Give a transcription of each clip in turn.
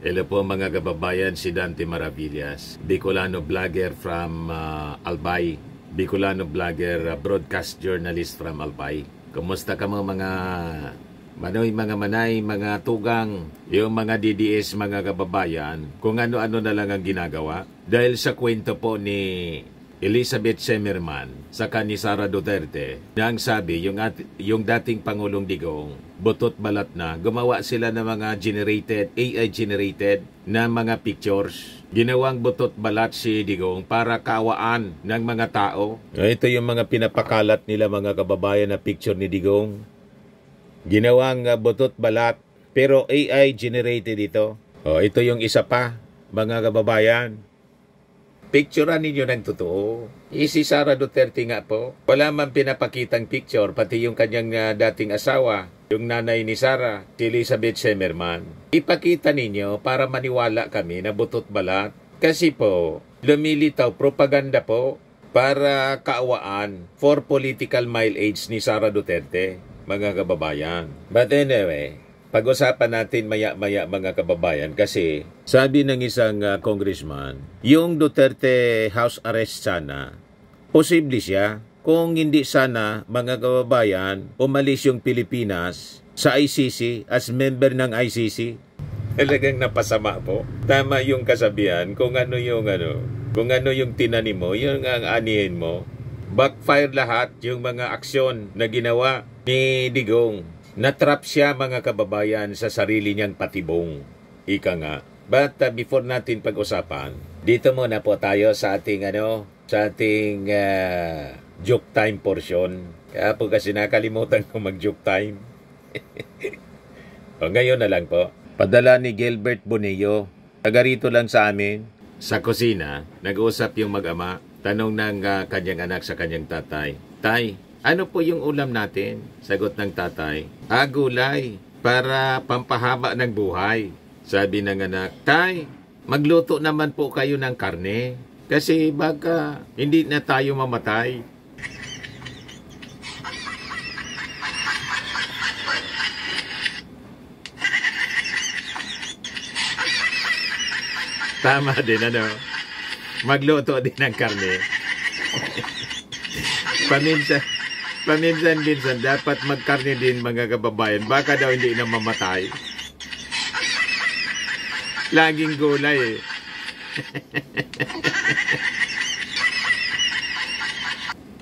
Hello po mga kababayan, si Dante Maravillas, Bicolano vlogger from Albay, Bicolano vlogger, broadcast journalist from Albay. Kumusta ka mga manoy, mga manay, mga tugang, yung mga DDS mga kababayan, kung ano-ano na lang ang ginagawa? Dahil sa kwento po ni Elizabeth Semerman sa ni Sara Duterte na ang sabi yung dating Pangulong Digong butot balat na, gumawa sila ng mga AI generated na mga pictures. Ginawang butot balat si Digong para kawaan ng mga tao. Ito yung mga pinapakalat nila mga kababayan na picture ni Digong. Ginawang butot balat pero AI generated ito. Ito yung isa pa mga kababayan. Picturean ninyo ng totoo. Si Sara Duterte nga po, wala man pinapakitang picture, pati yung kanyang dating asawa, yung nanay ni Sara, si Elizabeth Semerman. Ipakita ninyo para maniwala kami na butot balat. Kasi po, lumilitaw propaganda po para kaawaan for political mileage ni Sara Duterte, mga kababayan. But anyway, pag-usapan natin maya-maya mga kababayan kasi sabi ng isang congressman, yung Duterte house arrest sana, posible siya kung hindi sana mga kababayan umalis yung Pilipinas sa ICC as member ng ICC. Talagang napasama po. Tama yung kasabihan kung ano yung tinanim mo, yung ang anihin mo. Backfire lahat yung mga aksyon na ginawa ni Digong. Natrap siya mga kababayan sa sarili niyang patibong. Ika nga. But before natin pag-usapan, dito muna po tayo sa ating joke time portion. Kaya po kasi nakalimutan ko mag-joke time. Ngayon na lang po. Padala ni Gilbert Bonillo. Taga rito lang sa amin. Sa kusina, nag-uusap yung mag-ama. Tanong ng kanyang anak sa kanyang tatay. Tay, ano po yung ulam natin? Sagot ng tatay, gulay para pampahaba ng buhay. Sabi ng anak, Tay, magluto naman po kayo ng karne kasi baka hindi na tayo mamatay. Tama din magluto din ng karne. Paminsan-minsan dapat magkarne din mga kababayan. Baka daw hindi na mamatay. Laging gulay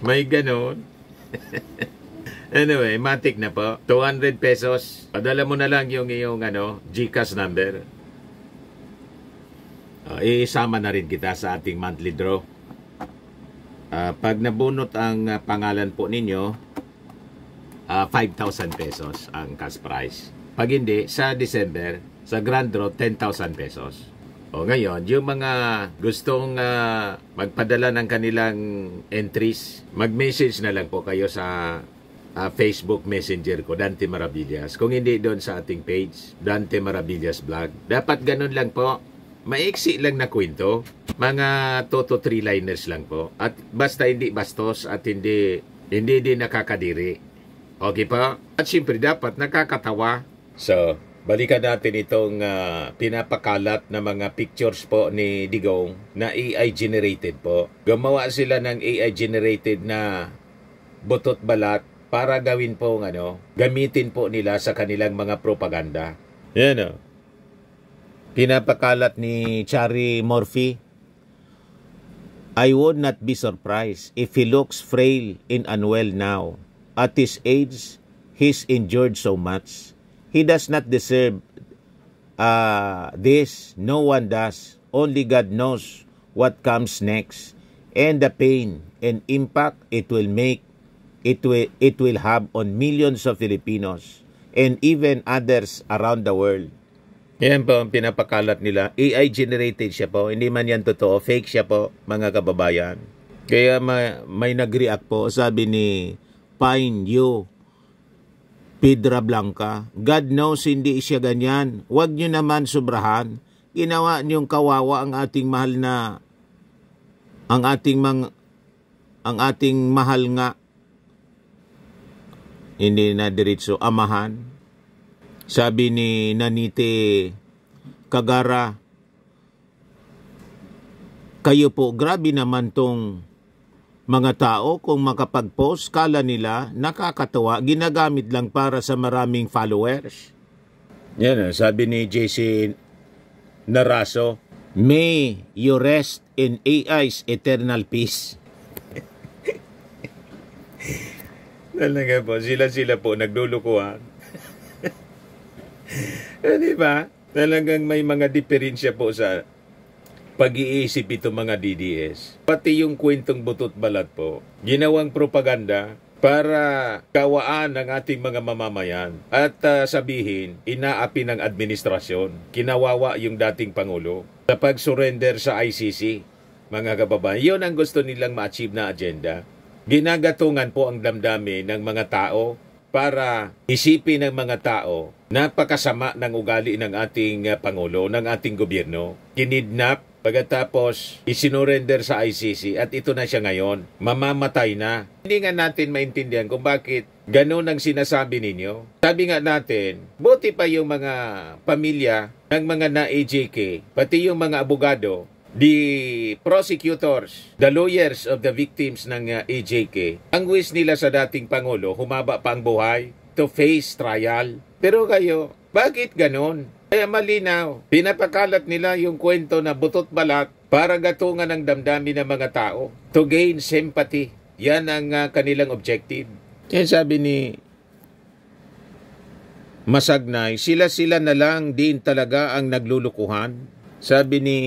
May ganon. Anyway, matik na po. 200 pesos. Padala mo na lang yung iyong GCash number. Isama na rin kita sa ating monthly draw. Pag nabunot ang pangalan po ninyo, 5,000 pesos ang cash prize. Pag hindi, sa December, sa grand draw, 10,000 pesos. Ngayon, yung mga gustong magpadala ng kanilang entries, mag-message na lang po kayo sa Facebook Messenger ko, Dante Maravillas. Kung hindi doon sa ating page, Dante Maravillas Vlog. Dapat ganun lang po. Maiksi lang na kwento, mga 2 to 3 liners lang po. At basta hindi bastos at hindi din nakakadiri. Okay pa? At siyempre dapat nakakatawa. So, balikan natin itong pinapakalat na mga pictures po ni Digong na AI generated po. Gumawa sila ng AI generated na butot balat para gawin po gamitin po nila sa kanilang mga propaganda. Yan Pinapakalat ni Chari Murphy. I would not be surprised if he looks frail and unwell now. At his age, he's injured so much. He does not deserve this. No one does. Only God knows what comes next. And the pain and impact it will have on millions of Filipinos and even others around the world. Yan po ang pinapakalat nila. AI generated siya po. Hindi man yan totoo. Fake siya po, mga kababayan. Kaya may nag-react po. Sabi ni Pine Yu Pedra Blanca, God knows hindi siya ganyan. Huwag nyo naman sobrahan. Ginawa niyong kawawa ang ating mahal na ang ating mahal nga. Hindi na diretso amahan. Sabi ni Nanite kagara. Kayo po, grabe naman tong mga tao kung makapag-post, kala nila nakakatawa, ginagamit lang para sa maraming followers. Yan, sabi ni JC Naraso, "May you rest in AI's eternal peace." Talaga po, sila po naglulukuhan. Di ba? Talagang may mga diferensya po sa pag-iisip itong mga DDS. Pati yung kwentong butot balat po, ginawang propaganda para kawaan ng ating mga mamamayan at sabihin, inaapi ng administrasyon, kinawawa yung dating Pangulo sa pag-surrender sa ICC. Mga kababayan, yun ang gusto nilang ma-achieve na agenda. Ginagatungan po ang damdamin ng mga tao para isipin ng mga tao napakasama ng ugali ng ating Pangulo, ng ating gobyerno. Kinidnap, pagkatapos isinurrender sa ICC at ito na siya ngayon, mamamatay na. Hindi nga natin maintindihan kung bakit ganun ang sinasabi ninyo. Sabi nga natin, buti pa yung mga pamilya ng mga na-AJK, pati yung mga abogado, the prosecutors, the lawyers of the victims ng AJK, ang wish nila sa dating Pangulo, humaba pa ang buhay to face trial. Pero kayo, bakit ganon? Kaya malinaw, pinapakalat nila yung kwento na butot balat para gatungan ang damdamin ng mga tao to gain sympathy. Yan ang kanilang objective. Yan sabi ni Masagnay, sila na lang din talaga ang naglulukuhan. Sabi ni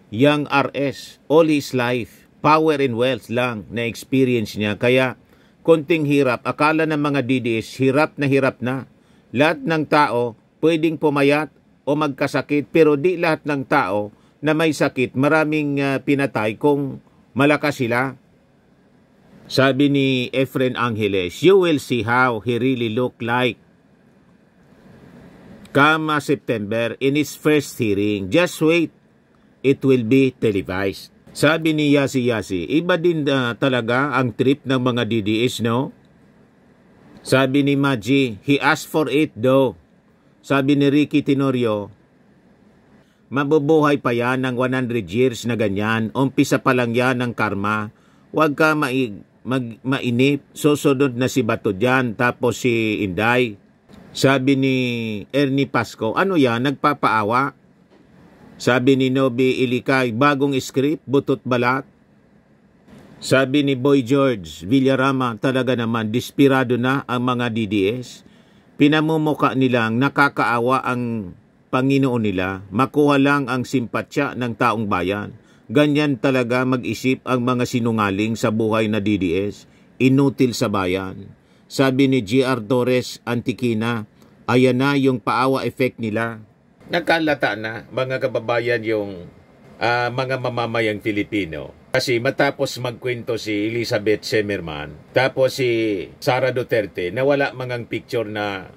Young RS, all his life, power and wealth lang na experience niya. Kaya konting hirap, akala ng mga DDS, hirap na. Lahat ng tao pwedeng pumayat o magkasakit, pero di lahat ng tao na may sakit, maraming pinatay kung malakas sila. Sabi ni Efren Angeles, you will see how he really look like come September in his first hearing. Just wait, it will be televised. Sabi ni Yasi, iba din talaga ang trip ng mga DDS, no? Sabi ni Maji, he asked for it though. Sabi ni Ricky Tenorio, mabubuhay pa yan ng 100 years na ganyan. Umpisa pa lang yan ng karma. Huwag ka mainip. Susunod na si Bato dyan, tapos si Inday. Sabi ni Ernie Pasco, ano yan, nagpapaawa? Sabi ni Nobi Ilikay, bagong script, butot balat. Sabi ni Boy George Villarama, talaga naman, dispirado na ang mga DDS. Pinamumuka nilang nakakaawa ang Panginoon nila, makuha lang ang simpatsya ng taong bayan. Ganyan talaga mag-isip ang mga sinungaling sa buhay na DDS, inutil sa bayan. Sabi ni G.R. Torres Antiquina, ayan na yung paawa effect nila. Nakalata na, mga kababayan, yung mga mamamayang Filipino. Kasi matapos magkwento si Elizabeth Semerman, tapos si Sara Duterte, nawala mangang picture na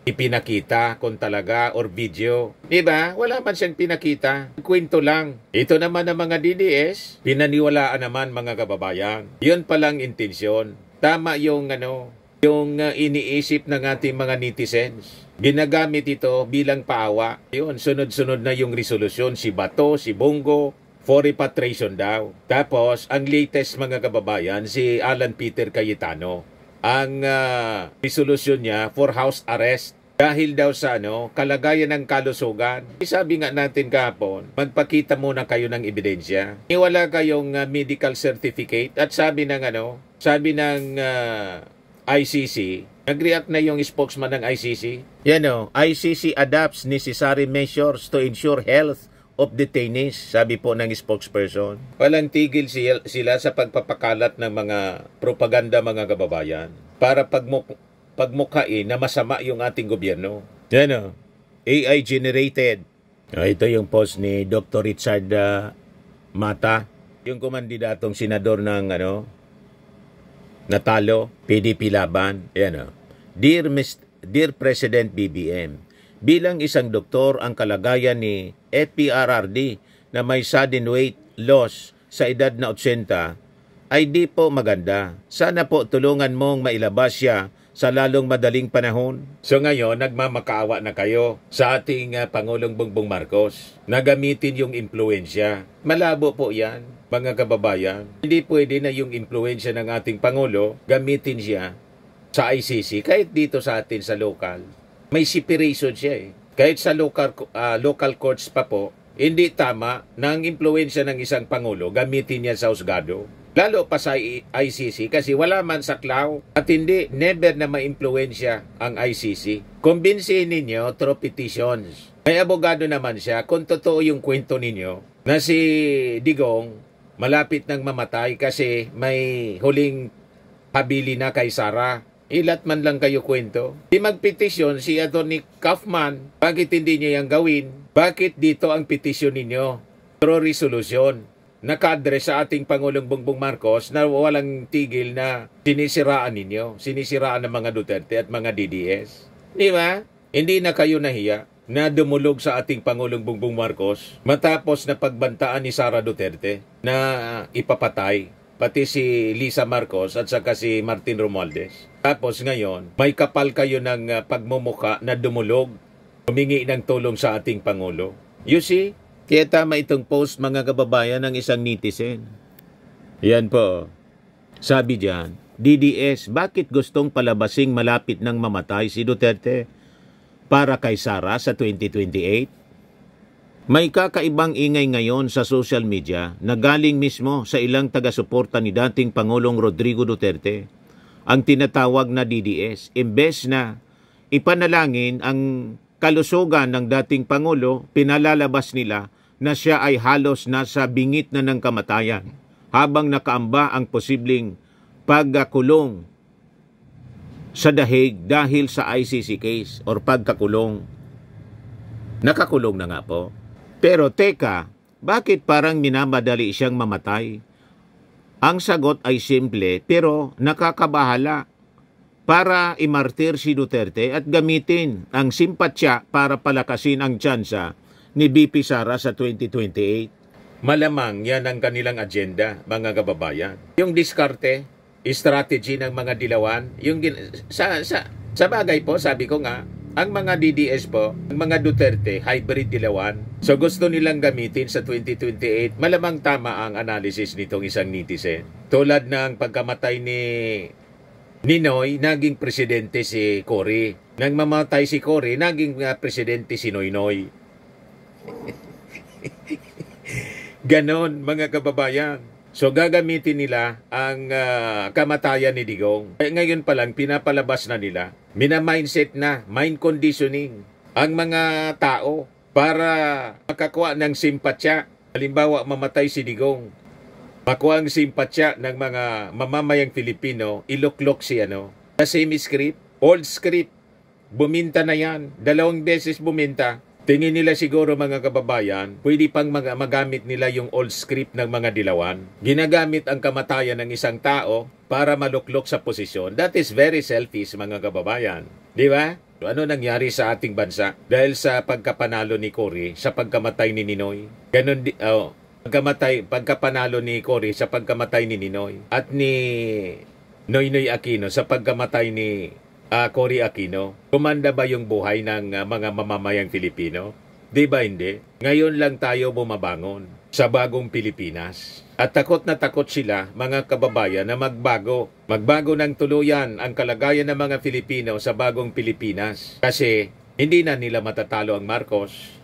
ipinakita kung talaga or video. Diba? Wala man siyang pinakita. Kwento lang. Ito naman ang mga DDS, pinaniwalaan naman mga kababayan. Yun palang intensyon. Tama yung yung iniisip ng ating mga netizens. Ginagamit ito bilang paawa. Yun, sunod-sunod na yung resolusyon. Si Bato, si Bongo, for repatriation daw. Tapos, ang latest mga kababayan, si Alan Peter Cayetano. Ang resolusyon niya for house arrest. Dahil daw sa kalagayan ng kalusugan. Sabi nga natin kahapon, magpakita muna kayo ng ebidensya. Wala kayong medical certificate. At sabi ng ICC, nag-react na yung spokesman ng ICC. ICC adopts necessary measures to ensure health of detainees, sabi po ng spokesperson. Walang tigil sila sa pagpapakalat ng mga propaganda, mga kababayan, para pagmukain na masama yung ating gobyerno. AI generated. Ito yung post ni Dr. Richard Mata, yung kumandidatong senador ng natalo, PDP laban. Dear President BBM, bilang isang doktor, ang kalagayan ni FPRRD na may sudden weight loss sa edad na 80 ay di po maganda. Sana po tulungan mong mailabas siya sa lalong madaling panahon. So ngayon, nagmamakaawa na kayo sa ating Pangulong Bongbong Marcos na gamitin yung impluensya. Malabo po yan, mga kababayan. Hindi pwede na yung impluensya ng ating Pangulo gamitin siya sa ICC, kahit dito sa atin sa local. May separation siya eh. Kahit sa local courts pa po, hindi tama na ang impluensya ng isang Pangulo gamitin niya sa husgado. Lalo pa sa ICC kasi wala man saklaw at hindi, never na ma-impluensya ang ICC. Kumbinsihin ninyo through petitions. May abogado naman siya kung totoo yung kwento ninyo na si Digong malapit nang mamatay kasi may huling habili na kay Sara. Ilat man lang kayo kwento. Di magpetisyon si Atty. Kaufman, bakit hindi niya yung gawin? Bakit dito ang petisyon ninyo? Through resolution. Naka-address sa ating Pangulong Bongbong Marcos na walang tigil na sinisiraan ninyo, sinisiraan ng mga Duterte at mga DDS. Di ba? Hindi na kayo nahiya na dumulog sa ating Pangulong Bongbong Marcos matapos na pagbantaan ni Sara Duterte na ipapatay, pati si Lisa Marcos at saka si Martin Romualdez. Tapos ngayon, may kapal kayo ng pagmumuka na dumulog, humingi ng tulong sa ating Pangulo. You see? Kaya tama itong post, mga kababayan, ng isang netizen. Yan po. Sabi diyan, DDS, bakit gustong palabasing malapit nang mamatay si Duterte para kay Sara sa 2028? May kakaibang ingay ngayon sa social media na galing mismo sa ilang taga-suporta ni dating Pangulong Rodrigo Duterte, ang tinatawag na DDS. Imbes na ipanalangin ang kalusugan ng dating Pangulo, pinalalabas nila na siya ay halos nasa bingit na ng kamatayan habang nakaamba ang posibleng pagkakulong sa dahig dahil sa ICC case or pagkakulong. Nakakulong na nga po. Pero teka, bakit parang minamadali siyang mamatay? Ang sagot ay simple pero nakakabahala. Para imartir si Duterte at gamitin ang simpatsya para palakasin ang tsansa ni BP Sara sa 2028. Malamang yan ang kanilang agenda, mga kababayan. Yung diskarte, strategy ng mga dilawan, yung sa bagay po, sabi ko nga, ang mga DDS po, ang mga Duterte, hybrid dilawan. So gusto nilang gamitin sa 2028. Malamang tama ang analysis nitong isang netizen. Tulad ng pagkamatay ni Ninoy, naging presidente si Cory. Nang mamatay si Cory, naging presidente si Noynoy. Ganon, mga kababayan. So gagamitin nila ang kamatayan ni Digong. Ngayon pa lang, pinapalabas na nila. Mina-mindset na, mind conditioning ang mga tao para makakuha ng simpatsya. Halimbawa, mamatay si Digong. Makuha ang simpatsya ng mga mamamayang Filipino, iluklok si The same script, old script. Buminta na yan. 2 beses buminta. Tingin nila siguro, mga kababayan, pwede pang magamit nila yung old script ng mga dilawan. Ginagamit ang kamatayan ng isang tao para maluklok sa posisyon. That is very selfish, mga kababayan. Di ba? So, ano nangyari sa ating bansa? Dahil sa pagkapanalo ni Cory, sa pagkamatay ni Ninoy. Ganon pagkapanalo ni Cory sa pagkamatay ni Ninoy. At ni Noynoy Aquino sa pagkamatay ni Cory Aquino. Kumanda ba yung buhay ng mga mamamayang Filipino? Di ba hindi? Ngayon lang tayo bumabangon sa bagong Pilipinas. At takot na takot sila, mga kababayan, na magbago. Magbago ng tuluyan ang kalagayan ng mga Filipino sa bagong Pilipinas. Kasi hindi na nila matatalo ang Marcos.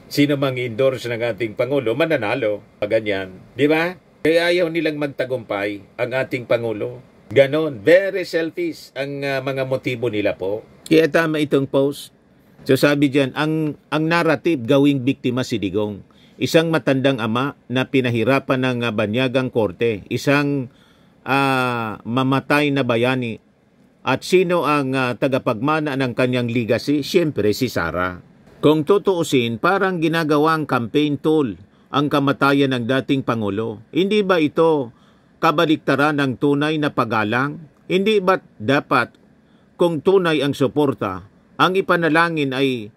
Sino mang endorse ng ating Pangulo, mananalo. Ganyan. Di ba? Kaya ayaw nilang magtagumpay ang ating Pangulo. Ganon. Very selfish ang mga motibo nila po. Kaya tama itong post. So sabi diyan, ang narrative gawing biktima si Digong. Isang matandang ama na pinahirapan ng banyagang korte. Isang mamatay na bayani. At sino ang tagapagmana ng kanyang legacy? Siyempre si Sara. Kung tutuusin, parang ginagawang campaign tool ang kamatayan ng dating Pangulo. Hindi ba ito kabaliktaran ng tunay na paggalang? Hindi ba dapat, kung tunay ang suporta, ang ipanalangin ay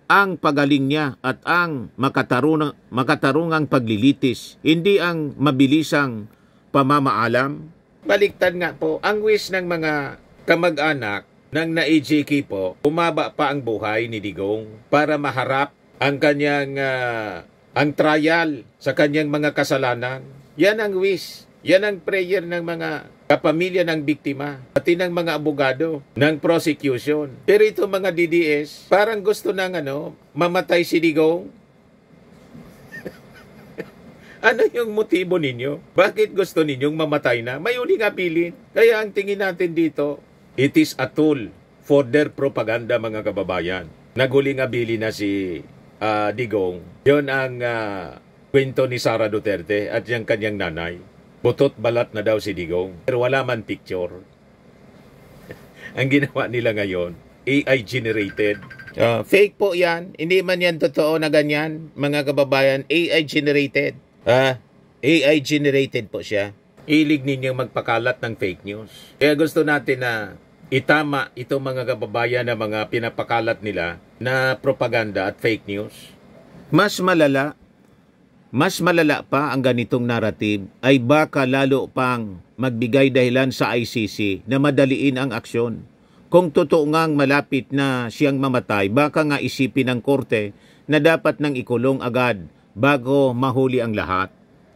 ang pagaling niya at ang makatarungang paglilitis, hindi ang mabilisang pamamaalam? Baliktad nga po, ang wish ng mga kamag-anak ng na-EJK po, bumaba pa ang buhay ni Digong para maharap ang kanyang ang trial sa kanyang mga kasalanan. Yan ang wish. Yan ang prayer ng mga kapamilya ng biktima, pati ng mga abogado ng prosecution. Pero ito mga DDS, parang gusto nang mamatay si Digong. Ano yung motibo ninyo? Bakit gusto ninyong mamatay na? May uling apilin. Kaya ang tingin natin dito, it is a tool for their propaganda, mga kababayan. Naguling abili na si Digong. Yon ang kwento ni Sara Duterte at yung kanyang nanay. Butot balat na daw si Digong. Pero wala man picture. Ang ginawa nila ngayon, AI generated. Fake po yan. Hindi man yan totoo na ganyan, mga kababayan. AI generated. AI generated po siya. Hilig ninyong magpakalat ng fake news. Kaya gusto natin na itama itong mga kababayan na mga pinapakalat nila na propaganda at fake news. Mas malala pa ang ganitong narrative ay baka lalo pang magbigay dahilan sa ICC na madaliin ang aksyon. Kung totoo ngang malapit na siyang mamatay, baka nga isipin ng korte na dapat nang ikulong agad bago mahuli ang lahat.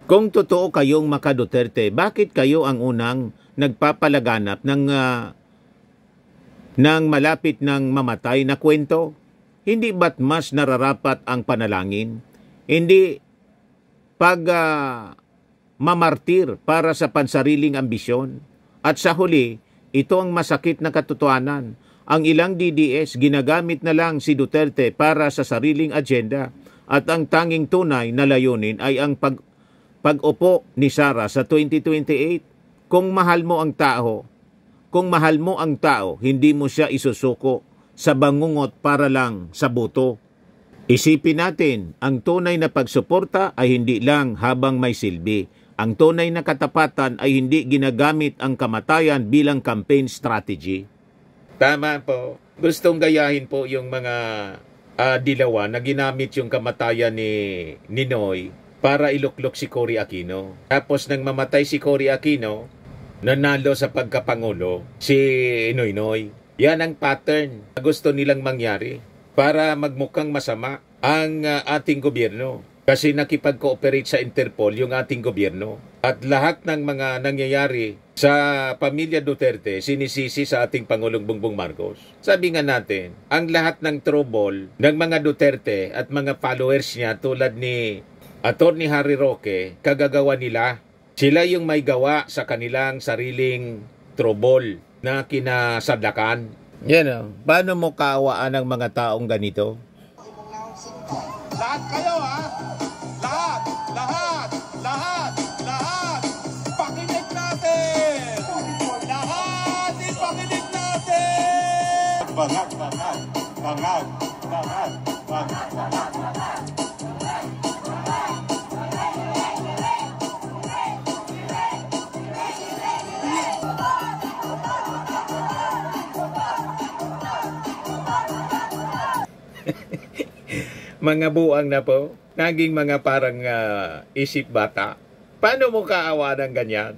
Kung totoo kayong Maka Duterte, bakit kayo ang unang nagpapalaganap ng malapit ng mamatay na kwento? Hindi ba't mas nararapat ang panalangin? Hindi mamartir para sa pansariling ambisyon. At sa huli, ito ang masakit na katotohanan. Ang ilang DDS ginagamit na lang si Duterte para sa sariling agenda at ang tanging tunay na layunin ay ang pag-upo ni Sara sa 2028. Kung mahal mo ang tao, hindi mo siya isusuko sa bangungot para lang sa boto. Isipin natin, ang tunay na pagsuporta ay hindi lang habang may silbi. Ang tunay na katapatan ay hindi ginagamit ang kamatayan bilang campaign strategy. Tama po. Gustong gayahin po yung mga dilawan na ginamit yung kamatayan ni Ninoy para iluklok si Cory Aquino. Tapos nang mamatay si Cory Aquino, nanalo sa pagkapangulo si Noynoy. Yan ang pattern na gusto nilang mangyari para magmukhang masama ang ating gobyerno. Kasi nakipag-cooperate sa Interpol yung ating gobyerno. At lahat ng mga nangyayari sa pamilya Duterte, sinisisi sa ating Pangulong Bongbong Marcos. Sabi nga natin, ang lahat ng trouble ng mga Duterte at mga followers niya tulad ni Atty. Harry Roque, kagagawa nila. Sila yung may gawa sa kanilang sariling trouble na kinasadlakan. Yan paano mo kaawaan ang mga taong ganito? Lahat kayo Lahat! Pakinig natin! Lahat ipakinig natin! Bangag! Mga buang na po, naging mga parang isip bata. Paano mo kaawa ng ganyan?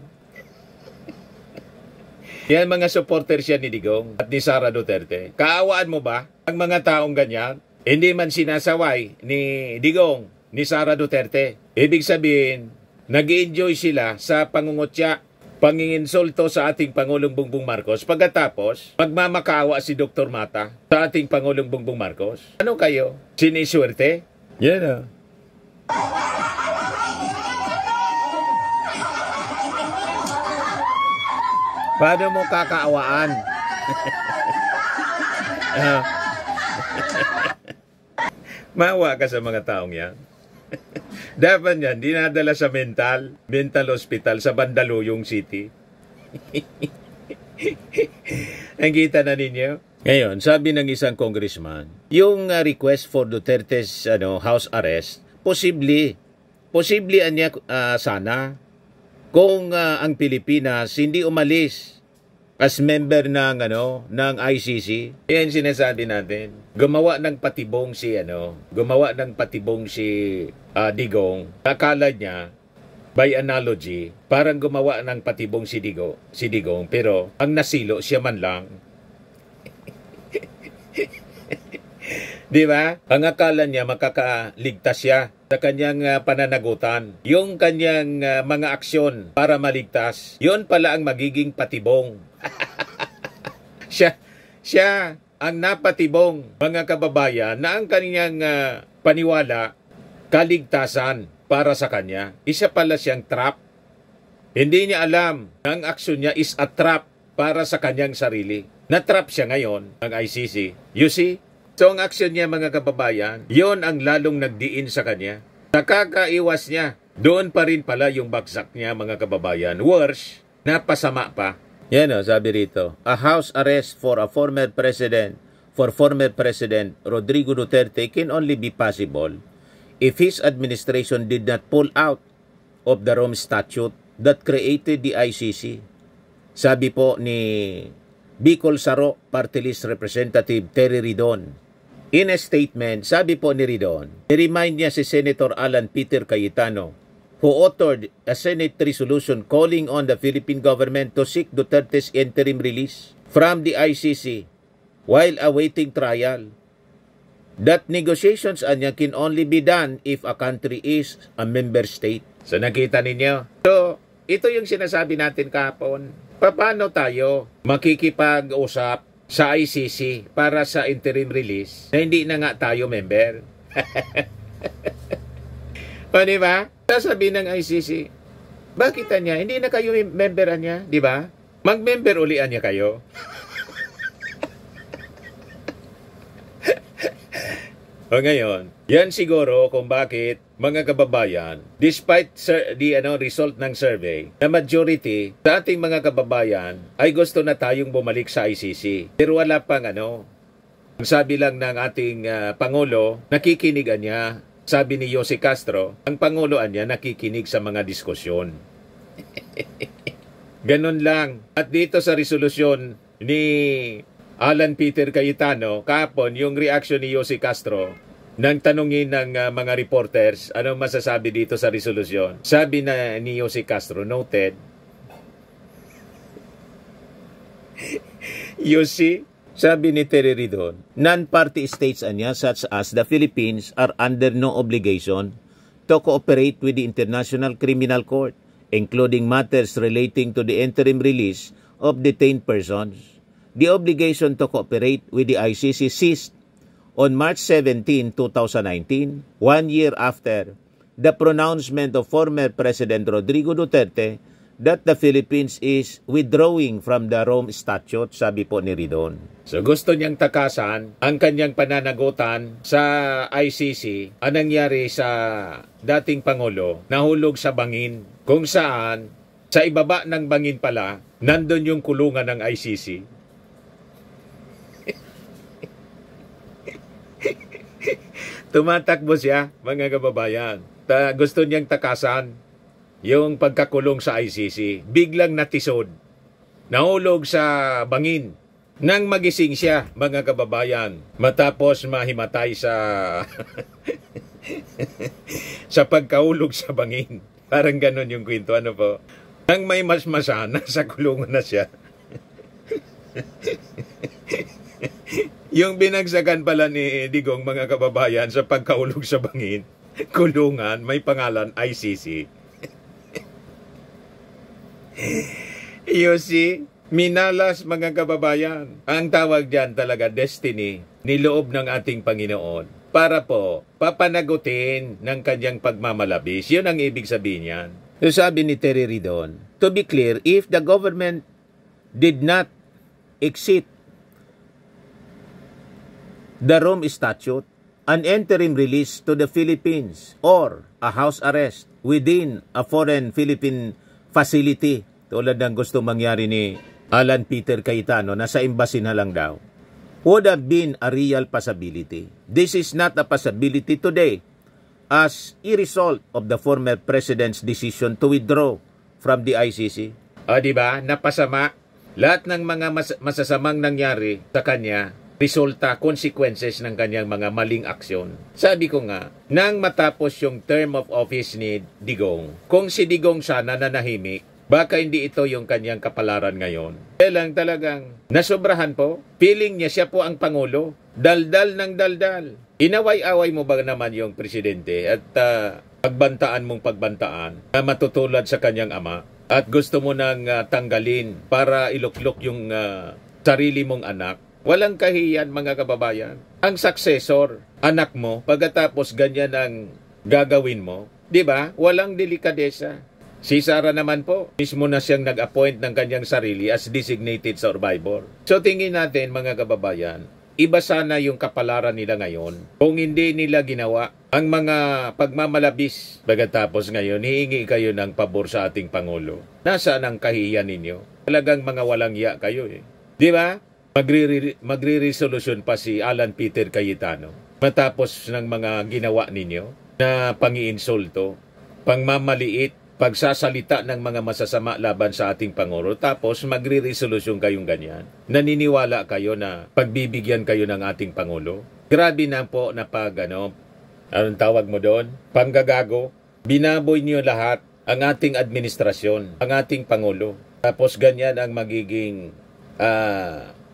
Yan mga supporter siya ni Digong at ni Sara Duterte. Kaawaan mo ba ang mga taong ganyan? Hindi man sinasaway ni Digong, ni Sara Duterte. Ibig sabihin, nag-enjoy sila sa pangungutya, panginginsulto sa ating Pangulong Bongbong Marcos. Pagkatapos, magmamakaawa si Dr. Mata sa ating Pangulong Bongbong Marcos. Ano kayo? Siniswerte? Yan Paano mo kakaawaan? Maawa ka sa mga taong yan. Dapat yan, dinadala sa mental hospital sa Mandaluyong City. Ang kita na ninyo? Ngayon, sabi ng isang congressman, yung request for Duterte's house arrest, posible niya sana kung ang Pilipinas hindi umalis as member ng ICC. Yan sinasabi natin. Gumawa ng patibong si Digong. Akala niya by analogy, parang gumawa ng patibong si Digong, pero ang nasilo siya man lang. Di ba? Ang akala niya makakaligtas siya sa kanyang pananagutan. Yung kanyang mga aksyon para maligtas, yun pala ang magiging patibong. siya ang napatibong, mga kababayan, na ang kanyang paniwala, kaligtasan para sa kanya. Isa pala siyang trap. Hindi niya alam na ang aksyon niya is a trap para sa kanyang sarili. Na-trap siya ngayon ng ICC. You see? So ang aksyon niya, mga kababayan, yon ang lalong nagdiin sa kanya. Nakakaiwas niya. Doon pa rin pala yung bagsak niya, mga kababayan. Worse, napasama pa. Yan o, sabi rito, a house arrest for former President Rodrigo Duterte can only be possible if his administration did not pull out of the Rome Statute that created the ICC. Sabi po ni Bicol Saro Party List Representative Terry Ridon. In a statement, sabi po ni Ridon, i-remind niya si Senator Alan Peter Cayetano, who authored a Senate resolution calling on the Philippine government to seek Duterte's interim release from the ICC while awaiting trial, that negotiations anya can only be done if a country is a member state. So nakita ninyo? So, ito yung sinasabi natin kahapon. Paano tayo makikipag-usap sa ICC para sa interim release na hindi na nga tayo member? O, di ba? Sasabihin ng ICC, bakit niya? Hindi na kayo memberan niya, di ba? Mag-member ulian niya kayo. O ngayon, yan siguro kung bakit, mga kababayan, despite the result ng survey, na majority sa ating mga kababayan ay gusto na tayong bumalik sa ICC. Pero wala pang Ang sabi lang ng ating Pangulo, nakikinigan niya. Sabi ni Jose Castro, ang Panguloan niya nakikinig sa mga diskusyon. Ganun lang. At dito sa resolusyon ni Alan Peter Cayetano, kahapon yung reaction ni Jose Castro, nang tanungin ng mga reporters, anong masasabi dito sa resolusyon? Sabi na ni Jose Castro, noted, you see, sabi ni Terry Ridon, non-party states anya such as the Philippines are under no obligation to cooperate with the International Criminal Court, including matters relating to the interim release of detained persons. The obligation to cooperate with the ICC ceased on March 17, 2019, 1 year after the pronouncement of former President Rodrigo Duterte that the Philippines is withdrawing from the Rome Statute, sabi po ni Ridon. So gusto niyang takasan ang kanyang pananagutan sa ICC ang nangyari sa dating Pangulo, nahulog sa bangin, kung saan sa ibaba ng bangin pala, nandun yung kulungan ng ICC. Tumatakbo siya, mga kababayan. Gusto niyang takasan yung pagkakulong sa ICC. Biglang natisod. Nahulog sa bangin. Nang magising siya, mga kababayan, matapos mahimatay sa sa pagkahulog sa bangin. Parang ganon yung kwento. Ano po? Nang may masmasa, nasa kulungan na siya. Yung binagsakan pala ni Digong, mga kababayan, sa pagkahulog sa bangin, kulungan, may pangalan ICC. You see? Minalas, mga kababayan. Ang tawag diyan talaga destiny, niloob ng ating Panginoon para po papanagutin ng kanyang pagmamalabis. Yun ang ibig sabihin niyan. So sabi ni Terry Ridon, to be clear, if the government did not exit the Rome Statute, an interim release to the Philippines or a house arrest within a foreign Philippine facility, tulad ng gusto mangyari ni Alan Peter Cayetano, nasa embassy na lang daw, would have been a real possibility. This is not a possibility today as a result of the former president's decision to withdraw from the ICC. O, diba? Napasama. Lahat ng mga masasamang nangyari sa kanya, resulta, consequences ng kanyang mga maling aksyon. Sabi ko nga, nang matapos yung term of office ni Digong, kung si Digong sana nanahimik, baka hindi ito yung kanyang kapalaran ngayon. Kaya lang talagang nasobrahan po. Feeling niya siya po ang Pangulo. Daldal ng daldal. Inaway-away mo ba naman yung presidente at pagbantaan mong pagbantaan na matutulad sa kanyang ama at gusto mo nang tanggalin para iluklok yung sarili mong anak? Walang kahiyan mga kababayan. Ang successor, anak mo, pagkatapos ganyan ang gagawin mo, di ba? Walang delikadesa. Si Sara naman po, mismo na siyang nag-appoint ng kanyang sarili as designated survivor. So tingin natin mga kababayan, iba sana yung kapalaran nila ngayon kung hindi nila ginawa ang mga pagmamalabis. Pagkatapos ngayon, hihingi kayo ng pabor sa ating Pangulo. Nasaan ang kahiyan ninyo? Talagang mga walang ya kayo eh. Di ba? Magre-resolution pa si Alan Peter Cayetano matapos ng mga ginawa ninyo na pangiinsulto, pangmamaliit, pagsasalita ng mga masasama laban sa ating Pangulo, tapos magre-resolution kayong ganyan. Naniniwala kayo na pagbibigyan kayo ng ating Pangulo? Grabe na po na anong tawag mo doon? Panggagago. Binaboy niyo lahat ang ating administrasyon, ang ating Pangulo. Tapos ganyan ang magiging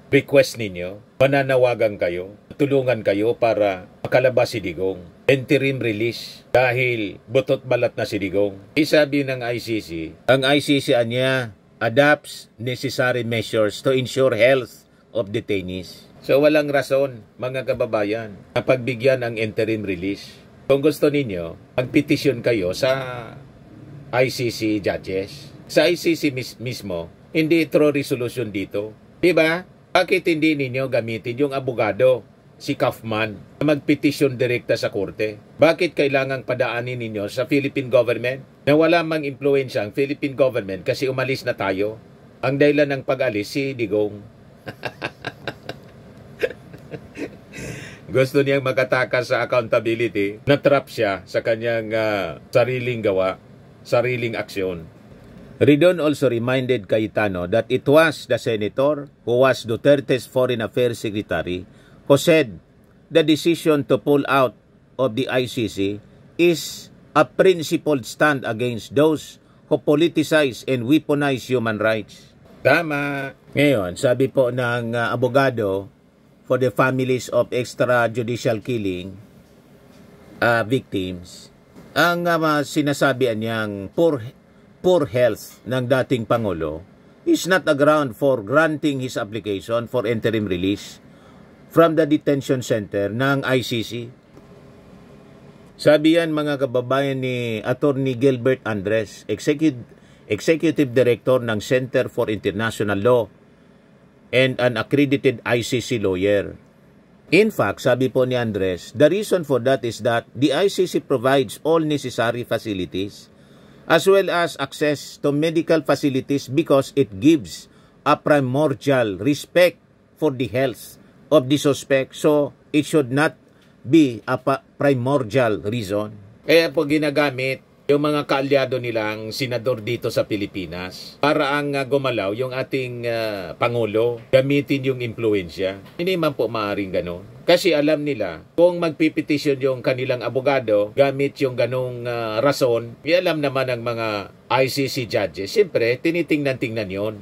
request ninyo, mananawagan kayo, tulungan kayo para makalabas si Digong. Interim release dahil butot balat na si Digong. Isabi ng ICC, ang ICC niya adopts necessary measures to ensure health of detainees. So walang rason, mga kababayan, na pagbigyan ang interim release. Kung gusto ninyo, magpetisyon kayo sa ICC judges. Sa ICC mismo, hindi through resolution dito. Diba? Bakit hindi ninyo gamitin yung abogado, si Kaufman, na magpetisyon direkta sa korte? Bakit kailangang padaanin ninyo sa Philippine government na wala mang impluensya ang Philippine government kasi umalis na tayo? Ang dahilan ng pag-alis, si Digong. Gusto niyang makatakas sa accountability, natrap siya sa kanyang sariling gawa, sariling aksyon. Ridon also reminded Cayetano that it was the senator who was Duterte's Foreign Affairs Secretary who said the decision to pull out of the ICC is a principled stand against those who politicize and weaponize human rights. Tama. Ngayon, sabi po ng abogado for the families of extrajudicial killing victims, ang sinasabi niyang poor health ng dating Pangulo is not a ground for granting his application for interim release from the detention center ng ICC. Sabi yan mga kababayan ni Attorney Gilbert Andres, Executive Director ng Center for International Law and an accredited ICC lawyer. In fact, sabi po ni Andres, the reason for that is that the ICC provides all necessary facilities as well as access to medical facilities because it gives a primordial respect for the health of the suspect. So, it should not be a primordial reason. Kaya po ginagamit yung mga kaalyado nilang senador dito sa Pilipinas para ang gumalaw yung ating Pangulo, gamitin yung impluensya. Hindi man po maaaring ganon. Kasi alam nila, kung magpipetisyon yung kanilang abogado, gamit yung ganong rason, alam naman ng mga ICC judges, siyempre, tinitingnan-tingnan yon.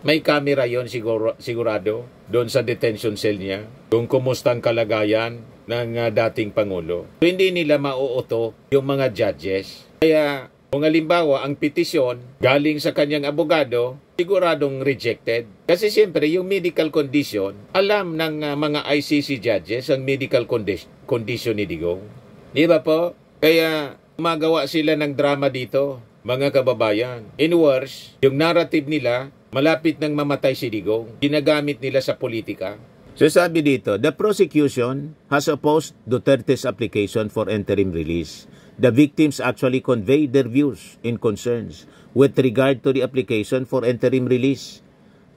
May camera yon sigurado, doon sa detention cell niya, kung kumusta ang kalagayan ng dating Pangulo. So, hindi nila mauuto yung mga judges. Kaya, kung halimbawa, ang petisyon galing sa kanyang abogado, siguradong rejected. Kasi siyempre, yung medical condition, alam ng mga ICC judges ang medical condition ni Digong. Di ba po? Kaya, magawa sila ng drama dito, mga kababayan. In words, yung narrative nila, malapit nang mamatay si Digong, ginagamit nila sa politika. So sabi dito, the prosecution has opposed Duterte's application for interim release. The victims actually conveyed their views and concerns with regard to the application for interim release.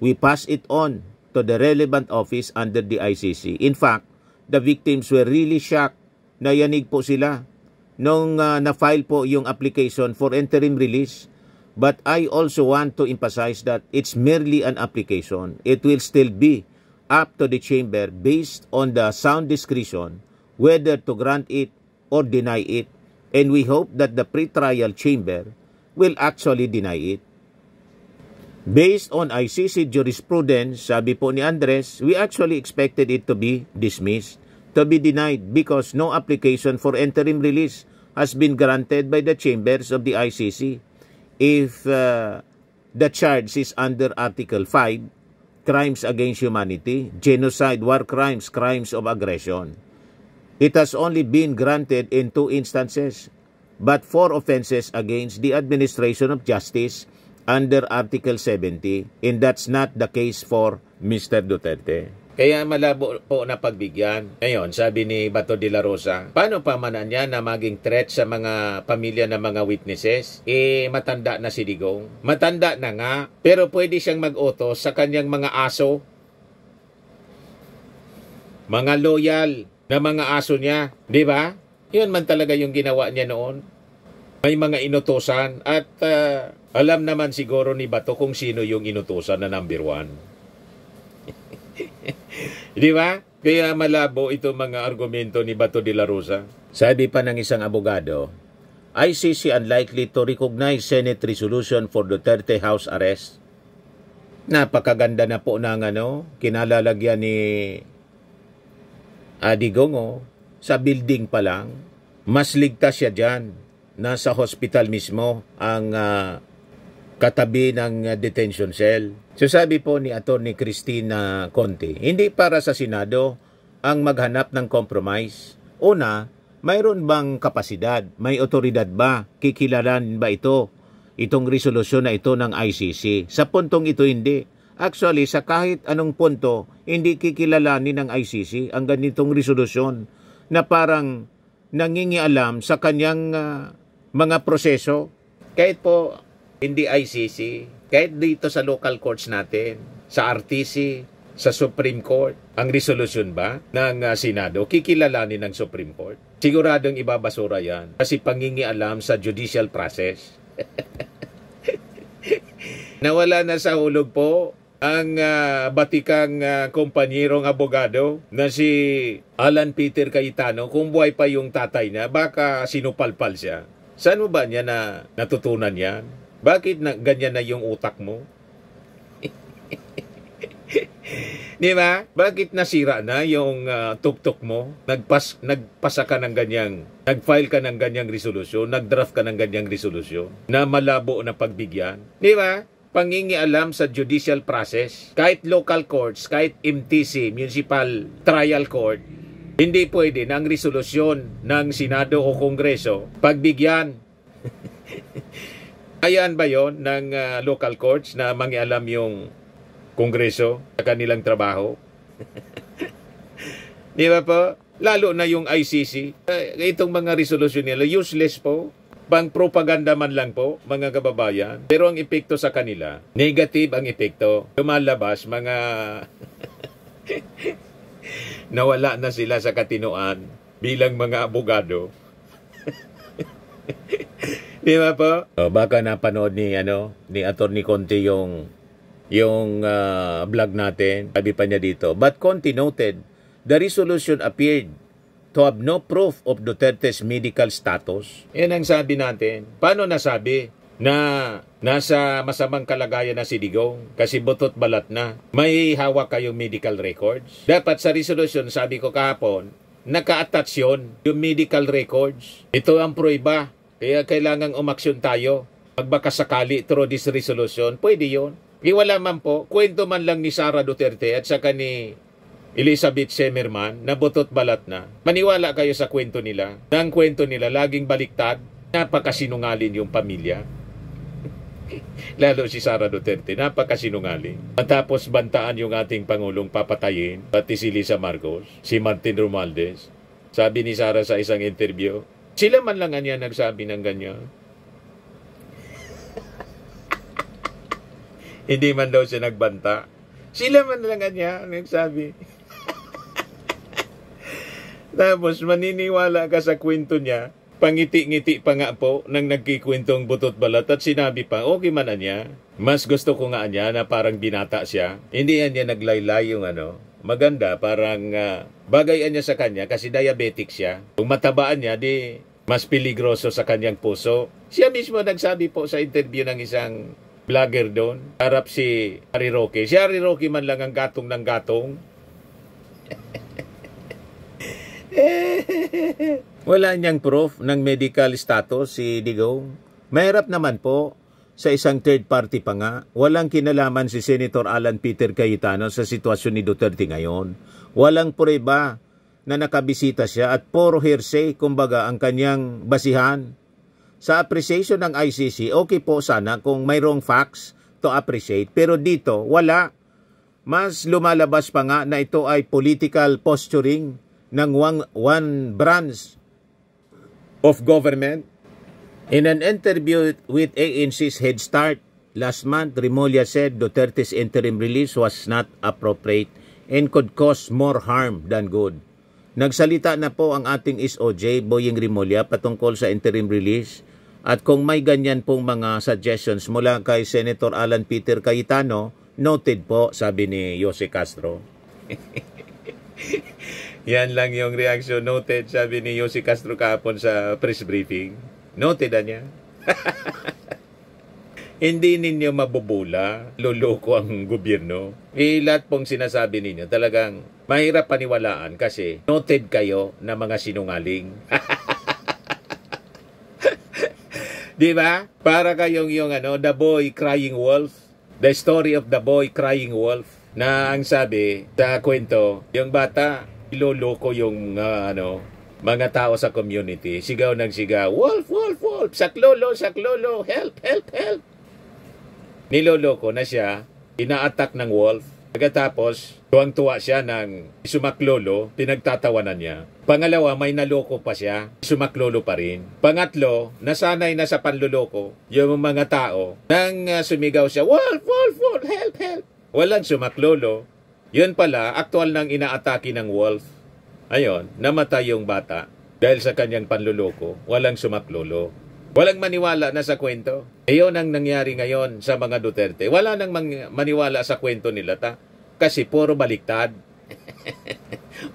We pass it on to the relevant office under the ICC. In fact, the victims were really shocked na yanig po sila nung na-file po yung application for interim release. But I also want to emphasize that it's merely an application. It will still be up to the chamber based on the sound discretion whether to grant it or deny it, and we hope that the pretrial chamber will actually deny it. Based on ICC jurisprudence, sabi po ni Andres, we actually expected it to be dismissed, to be denied because no application for interim release has been granted by the chambers of the ICC. If the charge is under Article 5, crimes against humanity, genocide, war crimes, crimes of aggression. It has only been granted in 2 instances, but 4 offenses against the administration of justice under Article 70, and that's not the case for Mr. Duterte. Kaya malabo po na pagbigyan. Ngayon, sabi ni Bato de la Rosa, paano pamanan niya na maging threat sa mga pamilya ng mga witnesses? Matanda na si Digong. Matanda na nga, pero pwede siyang mag-utos sa kanyang mga aso. Mga loyal na mga aso niya. Di ba? Yun man talaga yung ginawa niya noon. May mga inutusan at alam naman siguro ni Bato kung sino yung inutusan na number 1. Di ba? Kaya malabo itong mga argumento ni Bato de la Rosa. Sabi pa ng isang abogado, ICC unlikely to recognize Senate resolution for Duterte house arrest. Napakaganda na po ng kinalalagyan ni Digong sa building pa lang. Mas ligtas siya dyan. Nasa hospital mismo ang katabi ng detention cell. So sabi po ni Atty. Cristina Conte, hindi para sa Senado ang maghanap ng compromise. Una, mayroon bang kapasidad? May otoridad ba? Kikilalan ba ito? Itong resolusyon na ito ng ICC. Sa puntong ito hindi. Actually, sa kahit anong punto, hindi kikilalanin ng ICC ang ganitong resolusyon na parang nangingialam sa kanyang mga proseso. Kahit po hindi ICC, kahit dito sa local courts natin, sa RTC, sa Supreme Court, ang resolusyon ba ng Senado, kikilalanin ng Supreme Court? Siguradong ibabasura yan kasi pangingialam sa judicial process. Nawala na sa hulog po ang batikang kompanyerong abogado na si Alan Peter Cayetano. Kung buhay pa yung tatay niya, baka sinupalpal siya. Saan mo ba niya na natutunan yan? Bakit ganyan na yung utak mo? Di ba? Bakit nasira na yung tuktok mo? Nagpasa ka ng ganyang, nag-file ka ng ganyang resolusyon, nag-draft ka ng ganyang resolusyon na malabo na pagbigyan. Di ba? Pangingialam sa judicial process. Kahit local courts, kahit MTC, Municipal Trial Court, hindi pwede na ang resolusyon ng Senado o Kongreso pagbigyan. Ayan ba yon ng local courts na mangialam yung Kongreso sa kanilang trabaho? Di ba po? Lalo na yung ICC. Itong mga resolusyon nila, useless po. Pang propaganda man lang po, mga kababayan. Pero ang epekto sa kanila, negative ang epekto. Lumalabas, mga nawala na sila sa katinoan bilang mga abogado. Di ba po? Baka napanood ni Atty. Conte yung vlog natin. Sabi pa niya dito, but Conte noted, the resolution appeared to have no proof of Duterte's medical status. Yan ang sabi natin. Paano nasabi na nasa masamang kalagayan na si Digong kasi butot balat na? May hawak kayong medical records? Dapat sa resolution, sabi ko kahapon, naka-attach yun, yung medical records. Ito ang prueba. Kaya kailangang umaksyon tayo. Magbakasakali through this resolution, pwede yun. Wala man po, kwento man lang ni Sara Duterte at saka ni Elizabeth Semerman na butot balat na. Maniwala kayo sa kwento nila. Ang kwento nila laging baliktad. Napakasinungaling yung pamilya. Lalo si Sara Duterte, napakasinungaling. At tapos bantaan yung ating Pangulong papatayin, pati si Lisa Marcos, si Martin Romualdez. Sabi ni Sara sa isang interview, sila man lang niya nagsabi ng ganyan. Hindi man daw siya nagbanta. Sila man lang niya nagsabi. Tapos maniniwala ka sa kwento niya, pangiti-ngiti pa nga po nang nagkikwentong butot balat at sinabi pa, okay man niya. Mas gusto ko nga niya na parang binata siya. Hindi niya naglaylay yung Maganda, parang bagayan niya sa kanya kasi diabetic siya. Kung matabaan niya, di mas peligroso sa kanyang puso. Siya mismo nagsabi po sa interview ng isang vlogger doon. Harap si Harry Roque. Si Harry Roque man lang ang gatong ng gatong. Wala niyang proof ng medical status si Digong. Mahirap naman po sa isang third party pa nga. Walang kinalaman si Senator Alan Peter Cayetano sa sitwasyon ni Duterte ngayon. Walang prueba na nakabisita siya at puro hearsay, kumbaga, ang kanyang basihan. Sa appreciation ng ICC, okay po sana kung mayroong facts to appreciate. Pero dito, wala. Mas lumalabas pa nga na ito ay political posturing ng one branch of government. In an interview with ANC's Head Start last month, Remulla said Duterte's interim release was not appropriate and could cause more harm than good. Nagsalita na po ang ating SOJ, Boying Remulla, patungkol sa interim release. At kung may ganyan pong mga suggestions mula kay Senator Alan Peter Cayetano, noted po, sabi ni Jose Castro. Yan lang yung reaction, noted, sabi ni Jose Castro kahapon sa press briefing. Noted na niya. Hindi ninyo mabubula, luloko ang gobyerno. Lahat pong sinasabi ninyo, talagang mahirap paniwalaan kasi noted kayo na mga sinungaling. Di ba? Para kayong yung The Boy Crying Wolf. The story of the boy crying wolf. Na ang sabi sa kwento, yung bata, iloloko yung mga tao sa community. Sigaw ng sigaw, wolf, wolf, wolf, saklolo, saklolo, help, help, help. Niloloko na siya, ina-attack ng wolf. Pagkatapos, tuwang-tuwa siya ng sumaklolo, pinagtatawanan niya. Pangalawa, may naloko pa siya, sumaklolo pa rin. Pangatlo, nasanay na sa panluloko yung mga tao. Nang sumigaw siya, wolf, wolf, wolf, help, help. Walang sumaklolo. Yun pala, aktual nang inaatake ng wolf. Ayon, namatay yung bata dahil sa kanyang panluloko. Walang sumaklolo. Walang maniwala na sa kwento. Iyon ang nangyari ngayon sa mga Duterte. Wala nang maniwala sa kwento nila kasi puro baliktad.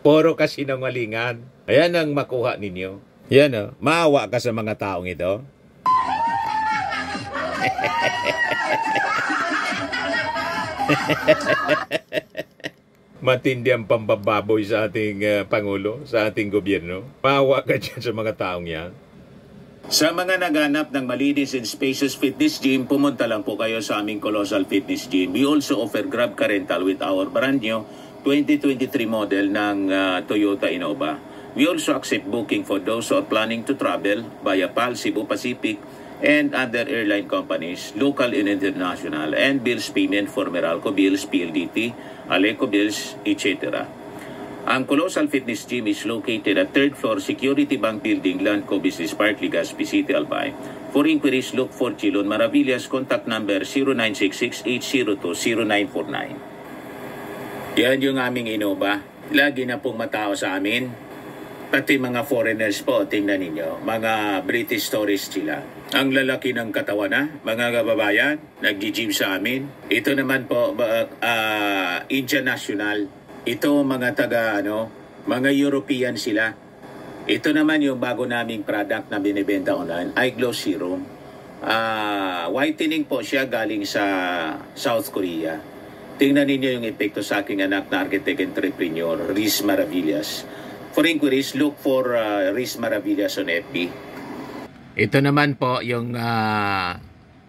Puro kasinungalingan. Ayan ang makuha ninyo. Yan maawa ka sa mga taong ito. Matindi ang pambababoy sa ating Pangulo, sa ating gobyerno. Maawa ka dyan sa mga taong yan. Sa mga naghanap ng malinis and spacious fitness gym, pumunta lang po kayo sa aming Colossal Fitness Gym. We also offer Grab Car Rental with our brand new 2023 model ng Toyota Innova. We also accept booking for those who are planning to travel via PAL, Cebu Pacific, and other airline companies, local and international, and bills payment for Meralco Bills, PLDT, Aleco Bills, etc. Ang Colossal Fitness Gym is located at 3rd floor Security Bank Building, Landco Business Park, Legazpi City, Albay. For inquiries, look for Chilon Maravillas. Contact number 0966-802-0949. Yan yung aming Innova. Lagi na pong matao sa amin. Pati mga foreigners po, tingnan ninyo. Mga British tourists sila. Ang lalaki ng katawan mga kababayan, nag-gym sa amin. Ito naman po, Indian National. Ito mga mga European sila. Ito naman yung bago naming product na binibenta online, Eye Glow Serum. Whitening po siya galing sa South Korea. Tingnan ninyo yung epekto sa aking anak na architect entrepreneur, Riz Maravillas. For inquiries, look for Riz Maravillas on FB. Ito naman po yung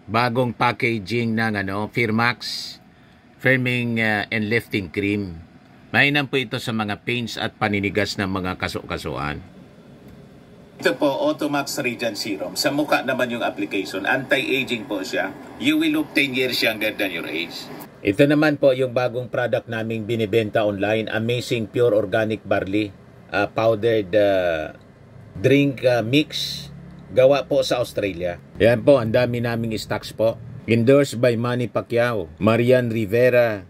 bagong packaging ng Firmax Firming and Lifting Cream. Mainam po ito sa mga pains at paninigas ng mga kaso-kasuan. Ito po, Automax Radiant Serum. Sa mukha naman yung application. Anti-aging po siya. You will look 10 years younger than your age. Ito naman po yung bagong product naming binibenta online. Amazing Pure Organic Barley. Powdered drink mix. Gawa po sa Australia. Yan po, ang dami naming stocks po. Endorsed by Manny Pacquiao, Marian Rivera,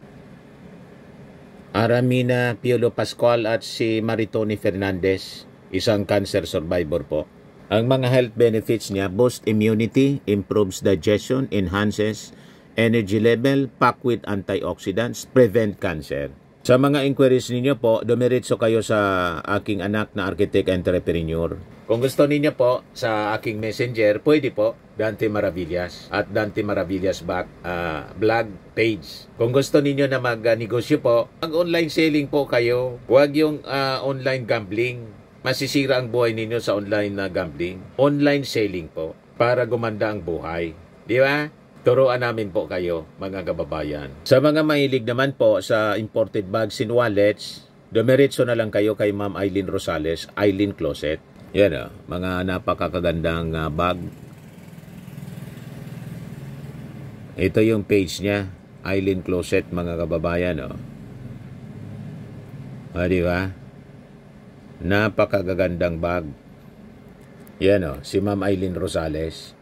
Aramina Piolo Pascual at si Maritoni Fernandez, isang cancer survivor po. Ang mga health benefits niya, boost immunity, improves digestion, enhances energy level, packed with antioxidants, prevent cancer. Sa mga inquiries ninyo po, dumiretso kayo sa aking anak na architect entrepreneur. Kung gusto ninyo po sa aking messenger, pwede po Dante Maravillas at Dante Maravillas blog page. Kung gusto ninyo na mag-negosyo po, mag-online selling po kayo. Huwag yung online gambling. Masisira ang buhay ninyo sa online na gambling. Online selling po para gumanda ang buhay. Di ba? Turuan namin po kayo, mga kababayan. Sa mga mahilig naman po sa imported bags and wallets, dumiretso na lang kayo kay Ma'am Eileen Rosales, Eileen Closet. Yan mga napakakagandang bag. Ito yung page niya, Eileen Closet, mga kababayan. Di ba? Napakagandang bag. Yan si Ma'am Eileen Rosales.